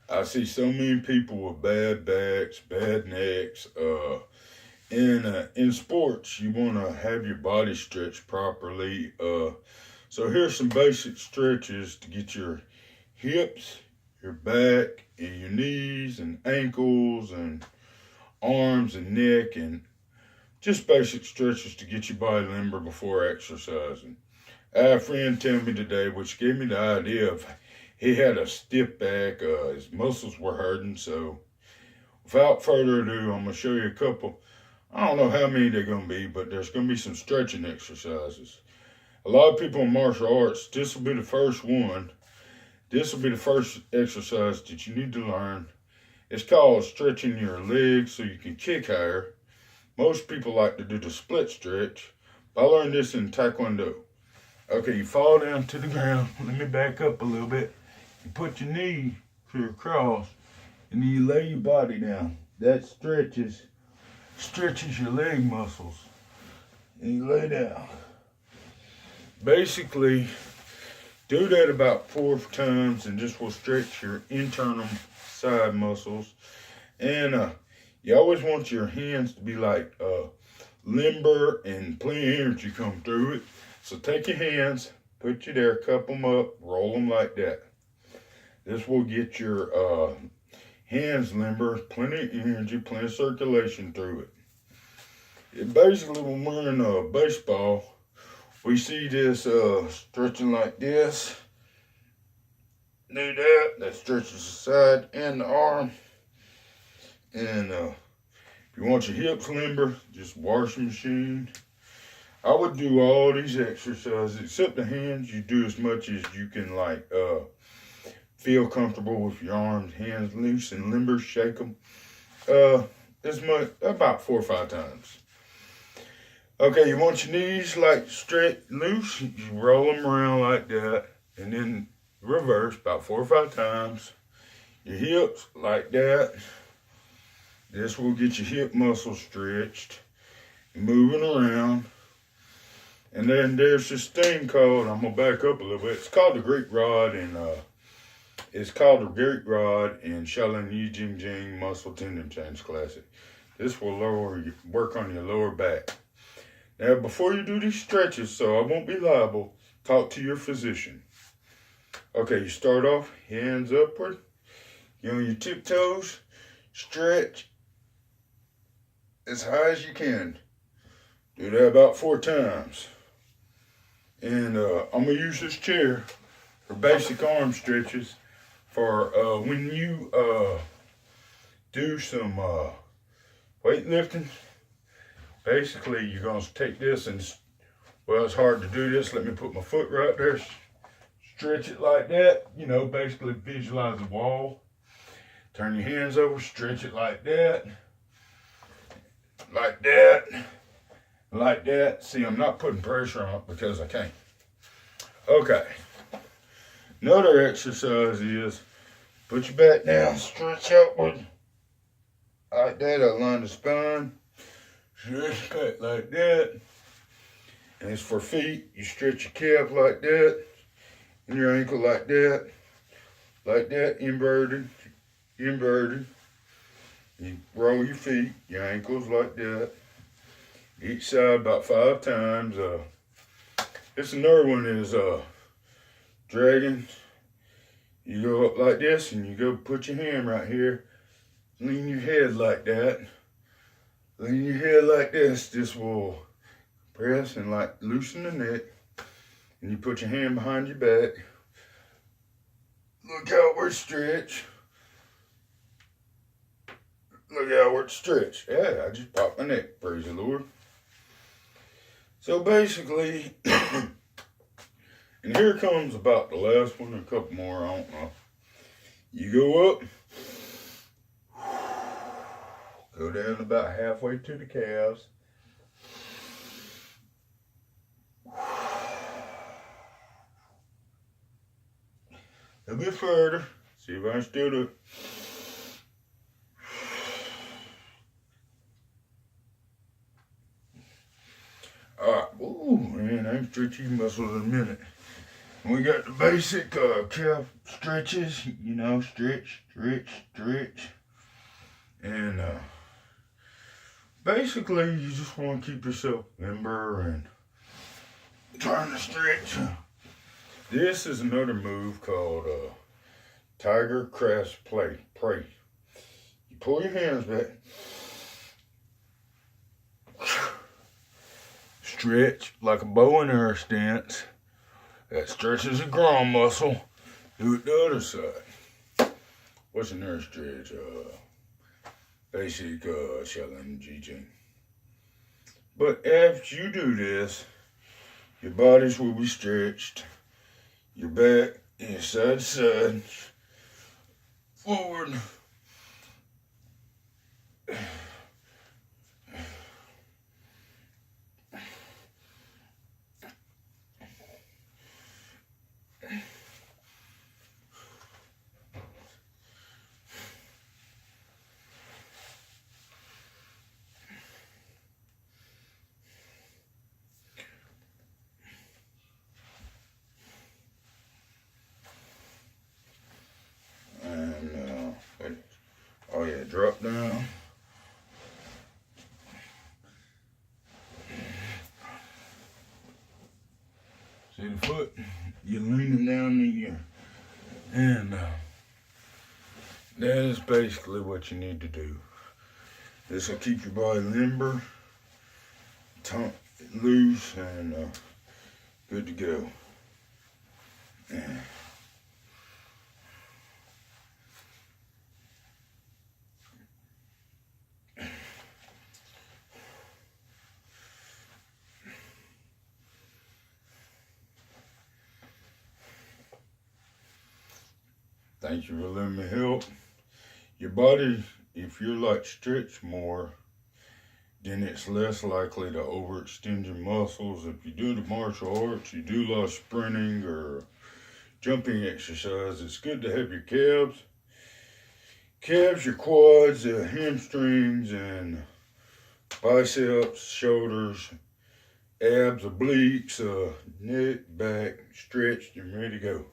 I see so many people with bad backs, bad necks. In sports, you want to have your body stretched properly. So here's some basic stretches to get your hips, your back, and your knees and ankles and arms and neck and just basic stretches to get your body limber before exercising. I had a friend tell me today, which gave me the idea of he had a stiff back, his muscles were hurting. So without further ado, I'm gonna show you a couple. I don't know how many they're gonna be, but there's gonna be some stretching exercises. A lot of people in martial arts, this will be the first one. This will be the first exercise that you need to learn. It's called stretching your legs so you can kick higher. Most people like to do the split stretch. I learned this in Taekwondo. Okay, you fall down to the ground. Let me back up a little bit. You put your knee to your cross, and then you lay your body down. That stretches your leg muscles. And you lay down. Basically, do that about 4 times, and this will stretch your internal side muscles. And you always want your hands to be like limber and plenty of energy come through it. So take your hands, put you there, cup them up, roll them like that. This will get your hands limber, plenty of energy, plenty of circulation through it. Basically, when we're in baseball, we see this stretching like this. Do that. That stretches the side and the arm. And if you want your hips limber, just washing machine. I would do all these exercises except the hands. You do as much as you can, like feel comfortable with your arms, hands loose and limber. Shake them as much about 4 or 5 times. Okay, you want your knees like straight loose. You roll them around like that, and then reverse about 4 or 5 times. Your hips like that. This will get your hip muscles stretched, moving around. And then there's this thing called, I'm gonna back up a little bit. It's called the Greek rod, and Shaolin Yi Jing Jing Muscle Tendon Change Classic. This will work on your lower back. Now, before you do these stretches, so I won't be liable, talk to your physician. Okay, you start off, hands upward. You're on your tiptoes. Stretch as high as you can. Do that about 4 times. And I'm going to use this chair for basic arm stretches for when you do some weightlifting. Basically, you're going to take this and, well, it's hard to do this. Let me put my foot right there. Stretch it like that. You know, basically visualize the wall. Turn your hands over. Stretch it like that. Like that. Like that. See, I'm not putting pressure on it because I can't. Okay. Another exercise is put your back down. Stretch outward. Like that. Align the spine. Stretch back like that. And it's for feet. You stretch your calf like that. And your ankle like that. Like that. Inverted. Inverted. You roll your feet. Your ankles like that. Each side about 5 times. This another one is dragon. You go up like this and you go put your hand right here. Lean your head like that. Lean your head like this. This will press and like loosen the neck. And you put your hand behind your back. Look outward, stretch. Look outward, stretch. Yeah, I just popped my neck. Praise the Lord. So basically, and here comes about the last one, a couple more, I don't know. You go up. Go down about halfway to the calves. A bit further. See if I can still do it. Alright. Ooh, man, I ain't stretch these muscles in a minute. We got the basic calf stretches, you know, stretch. And basically, you just want to keep yourself limber and trying to stretch. This is another move called tiger crest pray. You pull your hands back, stretch like a bow and arrow stance. That stretches the groin muscle. Do it the other side. What's another stretch? Basic challenge GG. But after you do this, your bodies will be stretched. Your back is side to side, forward. Oh yeah, drop down. See the foot? You're leaning down in here. And that is basically what you need to do. This will keep your body limber, loose, and good to go. Yeah. Thank you for letting me help. Your body, if you're like stretch more, then it's less likely to overextend your muscles. If you do the martial arts, you do a lot of sprinting or jumping exercise, it's good to have your calves, your quads, hamstrings, and biceps, shoulders, abs, obliques, neck, back, stretched and ready to go.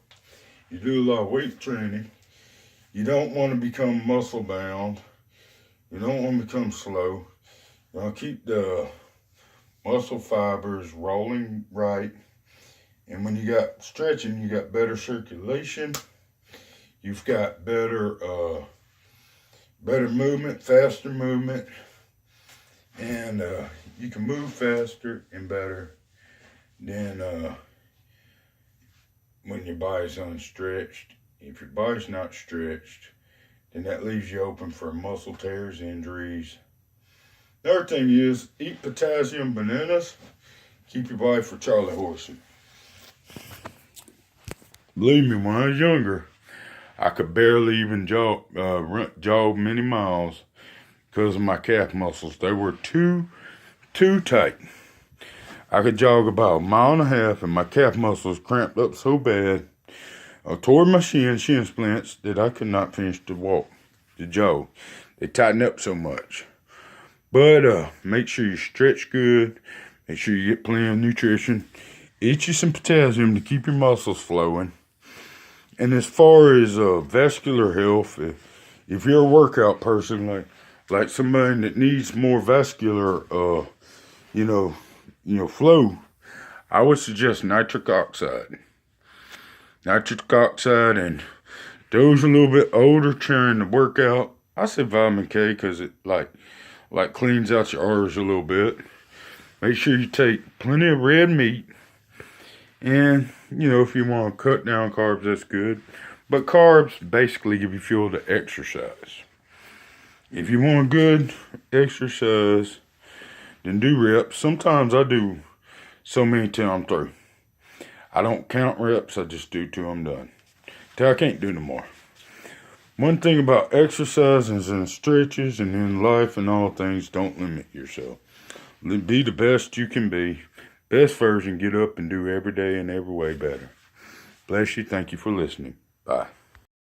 You do a lot of weight training. You don't want to become muscle bound. You don't want to become slow. You want to keep the muscle fibers rolling right. And when you got stretching, you got better circulation. You've got better movement, faster movement. And you can move faster and better than when your body's unstretched. If your body's not stretched, then that leaves you open for muscle tears, injuries. The other thing is, eat potassium bananas. Keep your body for Charlie horsing. Believe me, when I was younger, I could barely even jog many miles because of my calf muscles. They were too tight. I could jog about 1.5 miles and my calf muscles cramped up so bad, toward my shin splints, that I could not finish to jog. They tighten up so much. But make sure you stretch good. Make sure you get plenty of nutrition. Eat you some potassium to keep your muscles flowing. And as far as vascular health, if you're a workout person, like somebody that needs more vascular, flow, I would suggest nitric oxide. Nitric oxide, and those a little bit older trying to work out, I say vitamin K because it like cleans out your arteries a little bit. Make sure you take plenty of red meat. And, if you want to cut down carbs, that's good. But carbs basically give you fuel to exercise. If you want good exercise, then do reps. Sometimes I do so many till I'm through. I don't count reps, I just do till I'm done. Till I can't do no more. One thing about exercises and stretches and in life and all things, don't limit yourself. Be the best you can be. Best version, get up and do every day and every way better. Bless you. Thank you for listening. Bye.